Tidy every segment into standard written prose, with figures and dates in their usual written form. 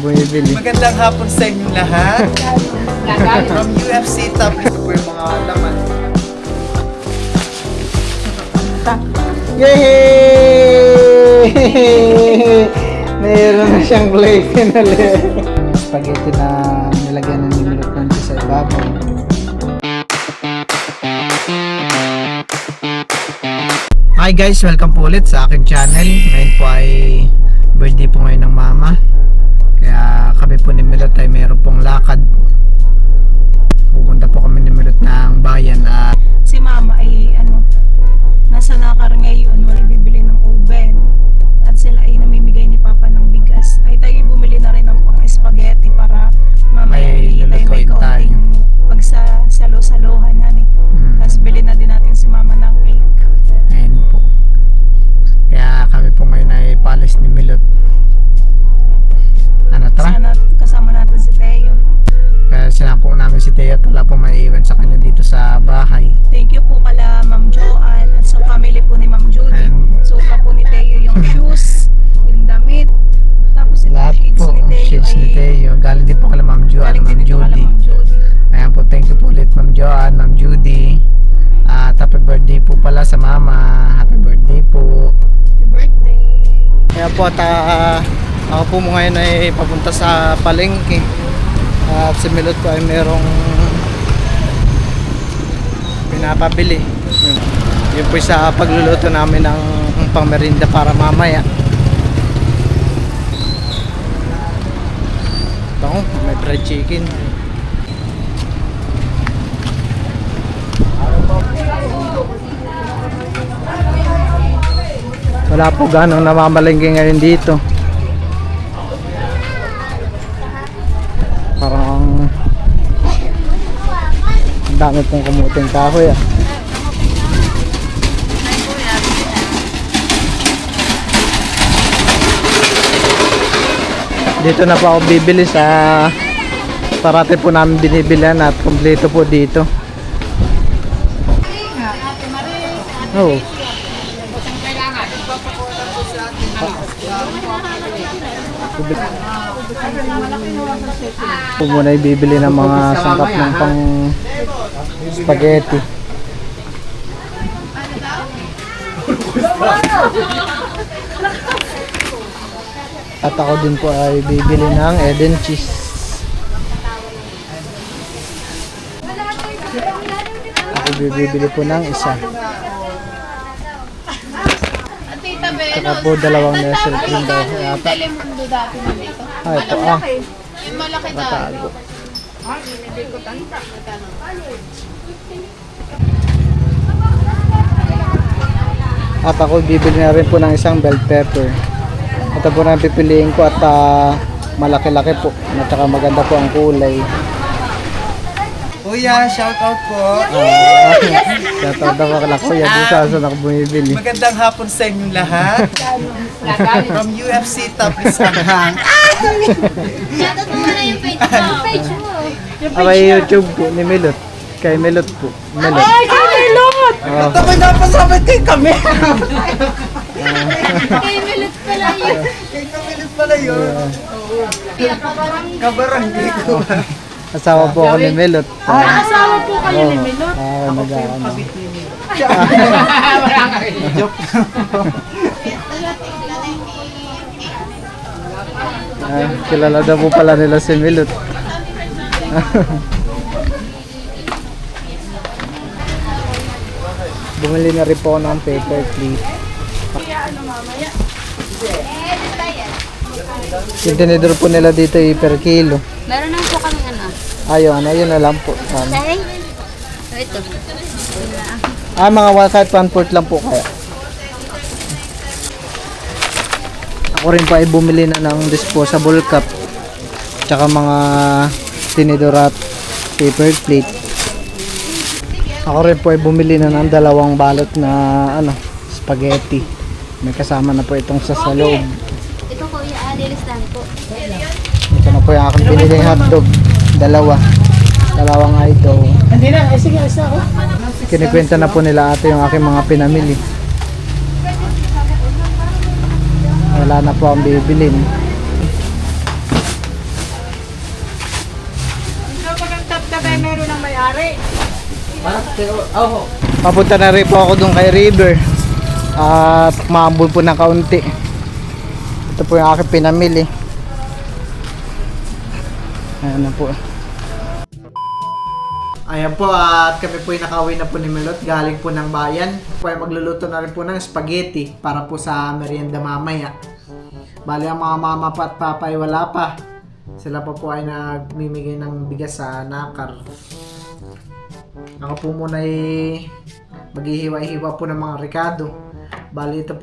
bumibili. Magandang hapon sa inyong lahat. From UFC Top, ito po yung mga laman. Yay! Mayroon na siyang glycerin ulit. Spaghetti na nilagyan ng milk ng sa ibabaw. Hi guys, welcome po ulit sa aking channel. Ngayon po ay birthday po ngayon ng mama. Kaya kami po ni Milot ay meron pong lakad. Pupunta po kami ni Milot ng bayan at si mama ay nasa Nakar ngayon, wala bibili ng oven at sila ay namimigay ni papa ng bigas. Ay tayo bumili na rin ng pang spaghetti para mamaya Ay, tayo may lulutuin tayo. kaunting pagsasalo-salohan Tapos bili na din natin si mama ng cake. ayun po. Kaya kami po ngayon ay palis ni Milot. Ano tara? Sana kasama natin si Teo. Kaya sinapong namin si Teo at wala po may iwan sa kanya dito sa bahay. Thank you po kala Ma'am Joanne at sa family po ni Ma'am Judy. Ayun. Suka po ni Teo yung shoes, yung damit. Tapos ito Lahat shades po, ni Teo shades ni Teo. Galing din po kala Ma'am Jo at galing Ma'am din ito kala Judy. Ma'am Judy. Ayan po, thank you po ulit Ma'am Joanne, Ma'am Judy. At happy birthday po pala sa mama. Happy birthday po. Happy birthday. Kaya po at ako po ngayon ay papunta sa palengke. At si Milot po ay merong pinapabili. Yun po sa pagluluto namin ng pangmerinda para mamaya. Ito, may fried chicken. Wala po ganong namamalengke ngayon dito. Parang ang dami pong kamuting kahoy Dito na po ako bibili sa parati po namin binibilihan at kompleto po dito. Oh. Po muna bibili ng mga sangkap ng pang spaghetti. At ako din po ay bibili ng Eden cheese. Ako bibili po ng isa. Saka po dalawang Nestle cream daw. Yata. Telemundo dati na dito. Ito Yung malaki dati. matago. At ako bibili na rin po ng isang bell pepper. Ito po na pipiliin ko at malaki-laki po. At saka maganda po ang kulay. Kuya, shout out po. Shoutout daw ako lang kuya. Dito saan ako bumibili. Magandang hapon sa inyong lahat. From UFC Top Lisanghang. Shoutout mo na yung page mo. Page mo. May YouTube po ni Milot. Kay Milot po. Milot. Ay, Milot! Oh. Ito may napasabit kay kami. Kay Milot pala yun. Kay kamilit pala yun. Kabarangay ko. Asawa po ako ni Milot. Asawa po kayo ni Milot. Nag-ano. Joke. Kilala daw po pala nila si Milot. Bumili na rin po ako ng paper plate. Yung tinidor po nila dito ay per kilo. Meron lang po kami Ayun na lang po. Say? Ito. Mga kahit 1/4 lang po kaya. Ako rin pa ay bumili na ng disposable cup. Tsaka mga tinidor at paper plate. Ako rin po ay bumili na ng dalawang balot na spaghetti. May kasama na po itong sa loob. Ito kuya, lilistan po. Ito na po yung aking biniling hotdog. Dalawang idol. Hindi na, sige, isa ako. Kinikwenta na po nila ate yung aking mga pinamili. Wala na po ang bibilin. Papunta na rin po ako doon kay River. At maambol po ng kaunti. Ito po yung aking pinamili. Ayan na po. Ayan po, at kami po yung nakauwi na po ni Milot. Galing po ng bayan. Po ay magluluto na rin po ng spaghetti para po sa merienda mamaya. Bali ang mga mama pa at papa ay wala pa. Sila pa po ay nagmimigay ng bigas sa nakar. Ako po muna ay maghihiwa-hiwa po ng mga ricado. Bali 2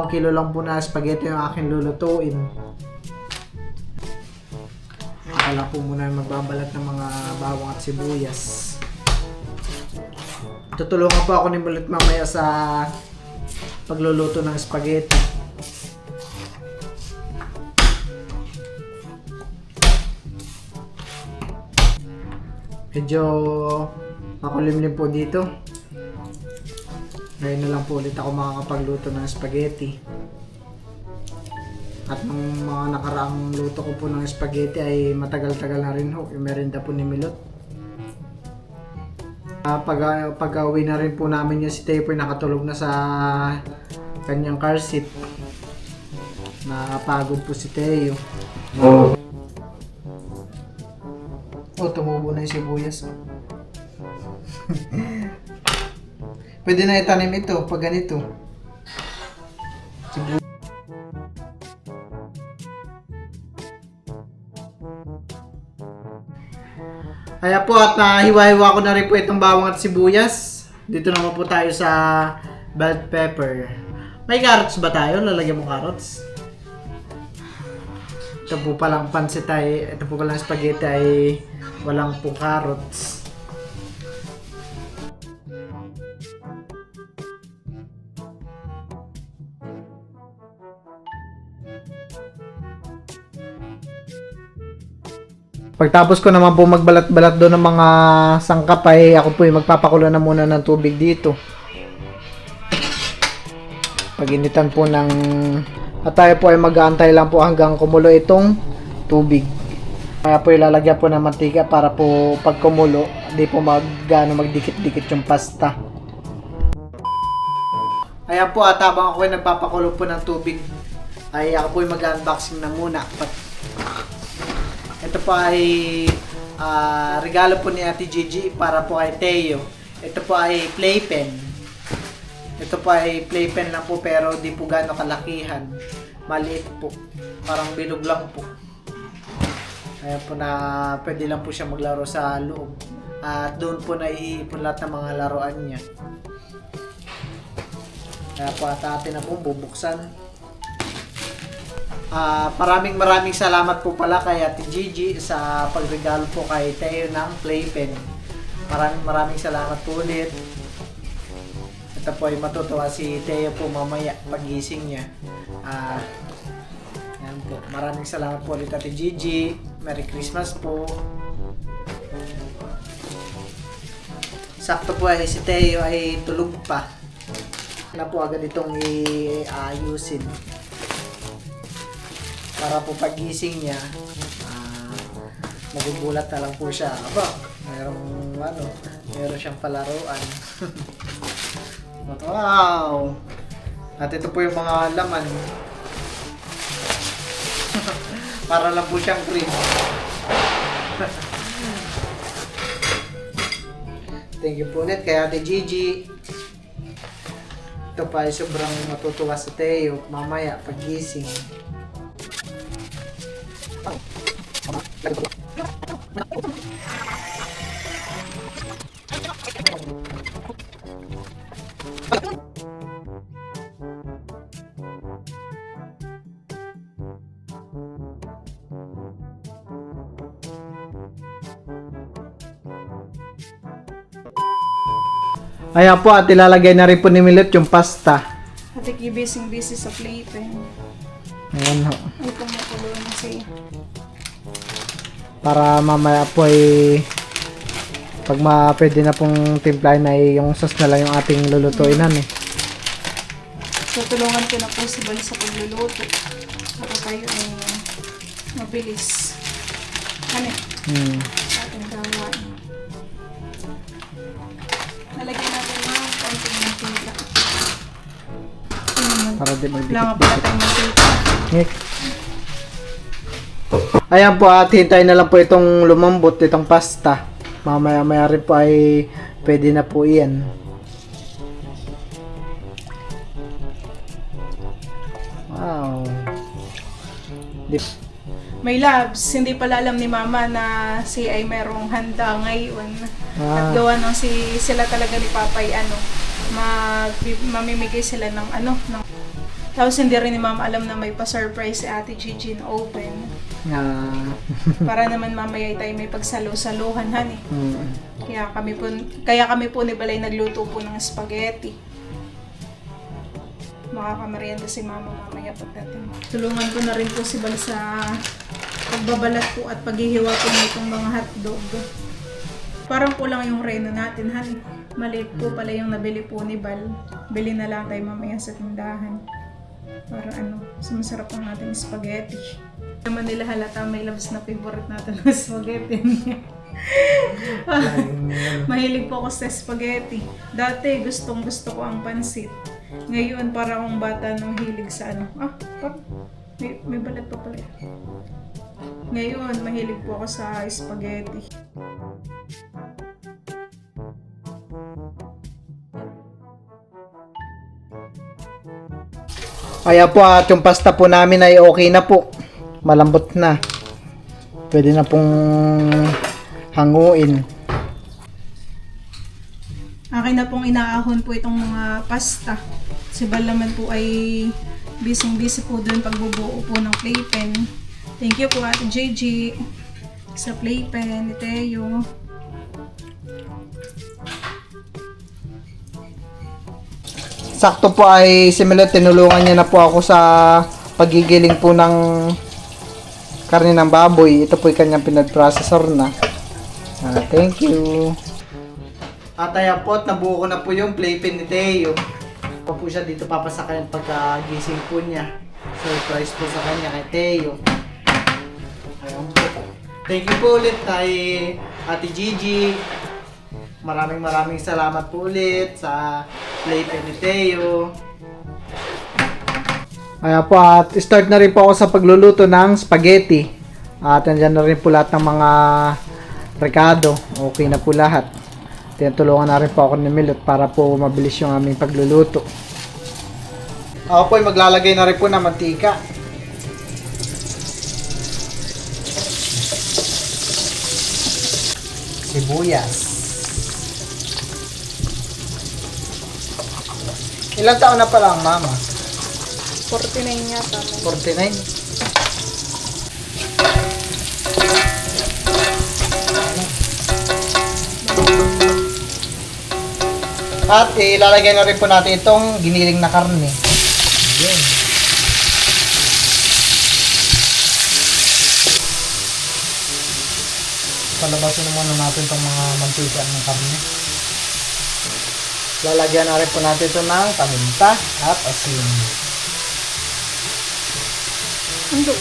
kilo lang po na spaghetti yung aking lulutuin. Akala po muna magbabalat ng mga bawang at sibuyas. Tutulungan po ako ni Mulit mamaya sa pagluluto ng spaghetti. Medyo makulimlim po dito. Ngayon na lang po ulit ako makakapagluto ng spaghetti. At nung mga nakaraang luto ko po ng spaghetti ay matagal-tagal na rin ho. Yung merienda po ni Milot. Pag-uwi na rin po namin yung si Teo po nakatulog na sa kanyang car seat. Nakapagod po si Teo. Oh, tumubo na yung sibuyas. Pwede na itanim ito pag ganito. Kaya po at hiwa-hiwa ko na rin po itong bawang at sibuyas. Dito naman po tayo sa bell pepper. May carrots ba tayo? Lalagyan mo carrots? Ito po palang pansit ay, ito po palang spaghetti ay walang po carrots. Pagtapos ko naman po magbalat-balat doon ng mga sangkap ay ako po ay magpapakulo na muna ng tubig dito. Pag-initan po ng at tayo po ay mag-aantay lang po hanggang kumulo itong tubig. Kaya po ilalagyan po ng mantika para po pag kumulo hindi po magdikit-dikit yung pasta. Ayan po at habang ako ay nagpapakulo po ng tubig ay ako po ay mag-unboxing na muna. Ito po ay regalo po ni Ate Gigi para po kay Teo. Ito po ay playpen. Ito po ay playpen lang po pero di po gaano kalakihan. Maliit po. Parang bilog lang po. Kaya po na pwede lang po siya maglaro sa loob. At doon po naiipon lahat ng mga laruan niya. Kaya po at atin na po bubuksan. Maraming salamat po pala kay Ate Gigi sa pagregalo po kay Teo ng playpen. Maraming salamat po ulit. Ito po ay matutuwa si Teo po mamaya pagising niya. Yan po. Maraming salamat po ulit Ate Gigi. Merry Christmas po. Sakto po ay si Teo ay tulog pa. Na po agad itong iayusin. Para po pagising niya, magugulat na lang po siya. Aba, meron siyang palaruan. Wow! At ito po yung mga laman. Para lang po siyang cream. Thank you po ulit kay Ate Gigi. Ito pa ay sobrang matutuwa sa Teo mamaya pagising. Ayan po at ilalagay na rin po ni Milot yung pasta. At busy sa playpen. Ayan ho. Ay, kumukulo na siya. Para mamaya po ay pag pwede na pong timplahin ay yung sauce na lang yung ating lulutuinan eh. So, tulungan ko na po si Bal sa pagluluto. Para tayo ay mabilis. Ano? Ating gawain. Nalagyan natin ng konting mantika. Para di Wala nga pala magdikit-dikit. tayong mantika. Ngik. Ayan po at hintayin na lang po itong lumambot, itong pasta. Mamaya-maya rin po ay pwede na po iyan. Wow. May loves, hindi pala alam ni Mama na si ay merong handa ngayon. At gawa nung sila talaga ni Papa ay mamimigay sila ng tapos hindi rin ni Mama alam na may pa-surprise si Ate Gigi na open. Para naman mamaya tayo may pagsalo-saluhan han eh. Kaya kami po ni Balay nagluto po ng spaghetti. Makakamerienda si Mama mamaya pagdating. Tulungan ko na rin po si Bal sa pagbabalat po at paghihiwa po nitong mga hotdog. Parang kulang yung reno natin, han. Maliit po pala yung nabili po ni Bal. Bili na lang tayo mamaya sa tindahan. Para sumasarap ang ating spaghetti. Naman nila halata may labas na favorite natin na spaghetti. Mahilig po ako sa spaghetti. Dati gustong gusto ko ang pansit. Ngayon para akong bata nang hilig sa may balat pa pala. Ngayon mahilig po ako sa spaghetti. Kaya po at yung pasta po namin ay okay na po. Malambot na. Pwede na pong hanguin. Akin na pong inaahon po itong mga pasta. Si Bal naman po ay busy po doon pagbubuo po ng playpen. Thank you po Ate JG sa playpen ni Teo. Sakto po ay similar, tinulungan niya na po ako sa pagigiling po ng karne ng baboy. Ito po yung kanyang pinag-processor na. Thank you. At ayan po, nabuo ko na po yung playpen ni Teo. Pa po siya dito papasakayan pagkagising po niya. Surprise po sa kanya kay Teo. Ayan po. Thank you po ulit kay Ate Gigi. Maraming salamat po ulit sa playpen ni Teo. Ayan po, at start na rin po ako sa pagluluto ng spaghetti. At andyan na rin po lahat ng mga rekado. Okay na po lahat. Tinutulungan na rin po ako ni Milot para po mabilis yung aming pagluluto. Ako po ay maglalagay na rin po ng mantika. Sibuyas. Ilang taon na pala ang mama? 49 yata. 49? At ilalagay na rin po natin itong giniling na karne. Ayan. Palabasin muna natin itong mga mantika ng karne. Lalagyan na rin po natin ito ng paminta at asin. Ando.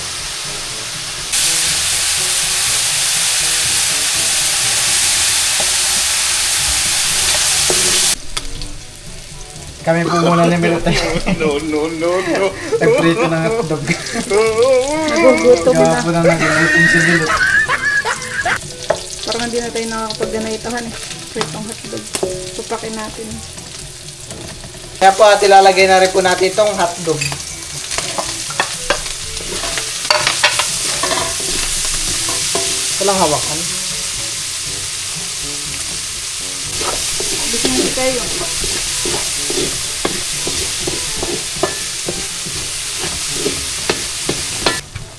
Kami po muna ni Milot. No. Nagprito ng hotdog. Nagugutom Gawa na. po na nagugutom si Milot. Parang hindi na tayo nakakapag-ganaytahan eh. Pritong hotdog. Tupakin natin. Kaya po at ilalagay na rin po natin itong hotdog. Ito lang hawakan. Gusto hindi kayo.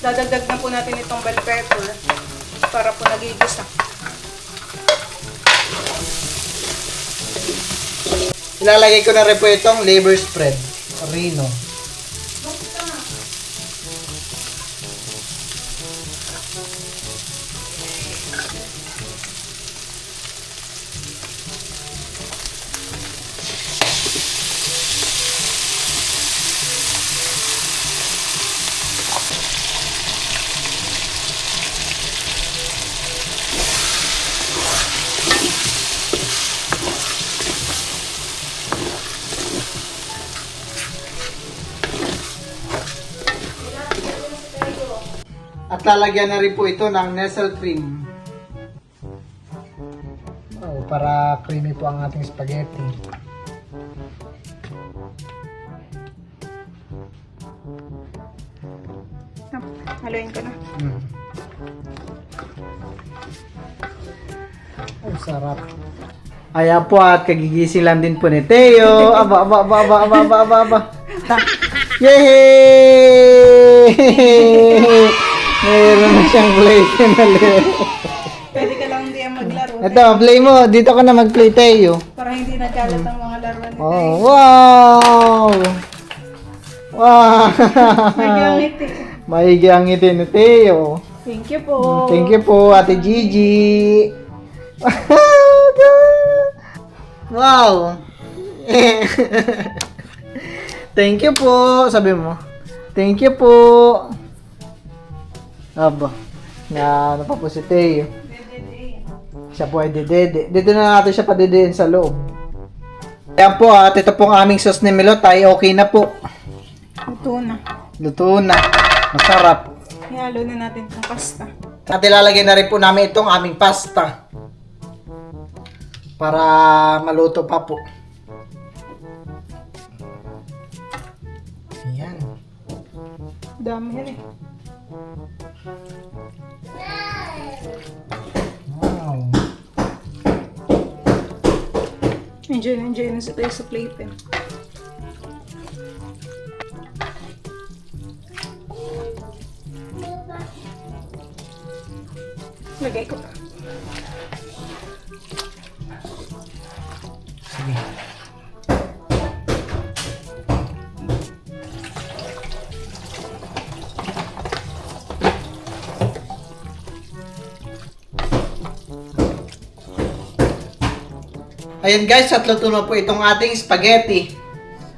Dadagdag na po natin itong bell pepper para po nagigisa. Ilalagay ko na rin po itong liver spread. Rino. At lalagyan na rin po ito ng Nestle cream. Oh, para creamy po ang ating spaghetti. Haluin ko na. Ay, sarap. Ayan po at kagigising lang din po ni Teo. Aba. Yay! Meron na siyang play na Pwede ka lang hindi maglaro. Ito, play mo. Dito ka na mag-play, Teo. Para hindi nagkalat ang mga laruan ni Oh, wow! Wow! Nagyangiti. Maigi ang ngiti ni Teo. Thank you po. Thank you po, Ate Gigi. Wow! Thank you po. Sabi mo. Thank you po. Aba. Na, ano pa po si Teo? Siya po ay dedede. Dito na natin siya padedein sa loob. Ayan po at ito pong aming sauce ni Milot ay okay na po. Ito na. Luto na. Masarap. Ihalo na natin itong pasta. At ilalagay na rin po namin itong aming pasta. Para maluto pa po. Ayan. Dami yan eh. Wow. Enjoy na sa tayo sa playpen. Lagay ko pa. Sige. Ayan guys, at luto na po itong ating spaghetti.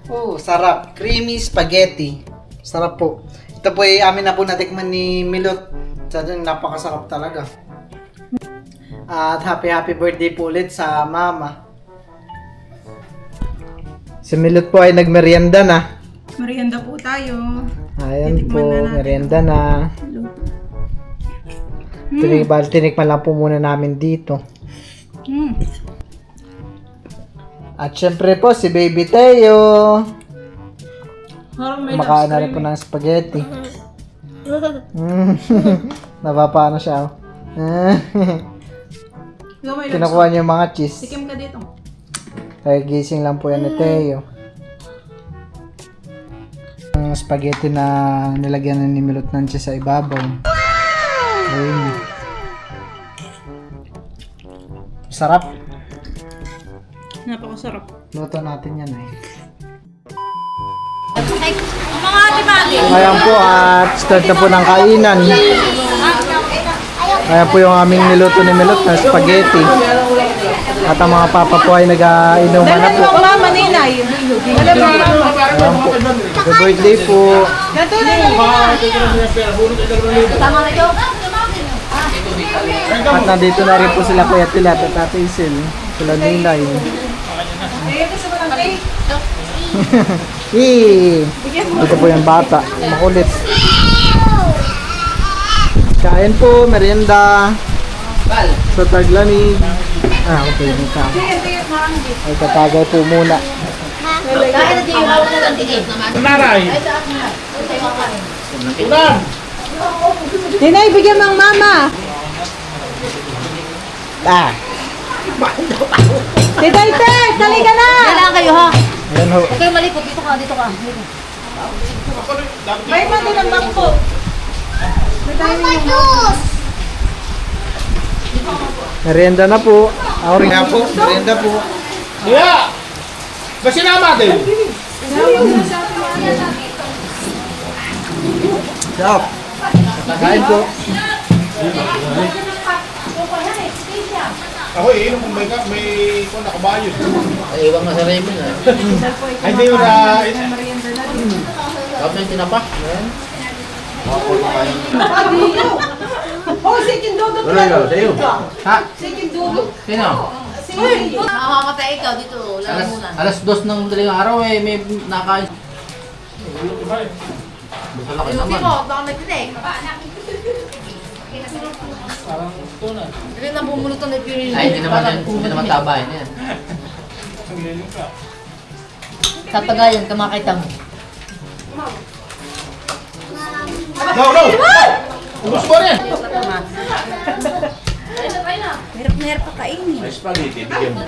Oh, sarap. Creamy spaghetti. Sarap po. Ito po ay amin na po natikman ni Milot. Sadang napakasarap talaga. At happy birthday po ulit sa mama. Si Milot po ay nagmerienda na. Merienda po tayo. Ayan po, Tinikman na natin. merienda na. Luto. Tinikman lang po muna namin dito. At syempre po, si Baby Teo. Parang may Kumakain na rin po ng spaghetti. Napapaano siya. Oh. Kinukuha niya yung mga cheese. Tikim ka dito. Kaya gising lang po yan ni Teo. Ang spaghetti na nilagyan na ni Milot ng cheese sa ibabaw. Ayun. Sarap. Napakasarap. Luto natin yan eh. Ang mga ate-magi. Ayan po at start na po ng kainan. Ayan po yung aming niluto ni Milot na spaghetti. At ang mga papa po ay nag-inuman na po. Mama, ninay. Ayan po. Happy birthday po. Tama na ito. At nandito na rin po sila Kuya Tilat at Ate Isil. Sila Ninay. Ito po yung bata. Makulit. Kain po, merienda. Sa taglamig. Okay, nita. Ay, tatagay po muna. Kahit hindi yung hawak na lang tigil naman. Ninay, bigyan mo ang mama. Ah, Titay, tali ka na. Kailangan kayo ha. ayan ho. Huwag kayong malikot. Dito ka, dito ka. May mati ng bangko. Merienda na po. Ako rin na po. Merienda po. Yeah! Kasi naman din. Stop. Kain po. Ako iinom kung may kung nakabayos. Ay, iwang na sa Raymond eh. Ay, hindi yun na... Kapag yung tinapak. Oh, sikin dudot. Wala ikaw, sa'yo. Ha? Sikin dudot. Sino? Nakakamatay ikaw dito. Lalo muna. Alas 2 ng madaling araw eh, may nakain. Sa laki naman. baka nagtinig. Hindi na bumulutan na yung Ay, hindi naman yan. Hindi naman tabayan yan. Sa Pagayan, kamakita mo. No, no! Ubus mo rin! Hirap na hirap pakainin. May spaghetti, bigyan mo.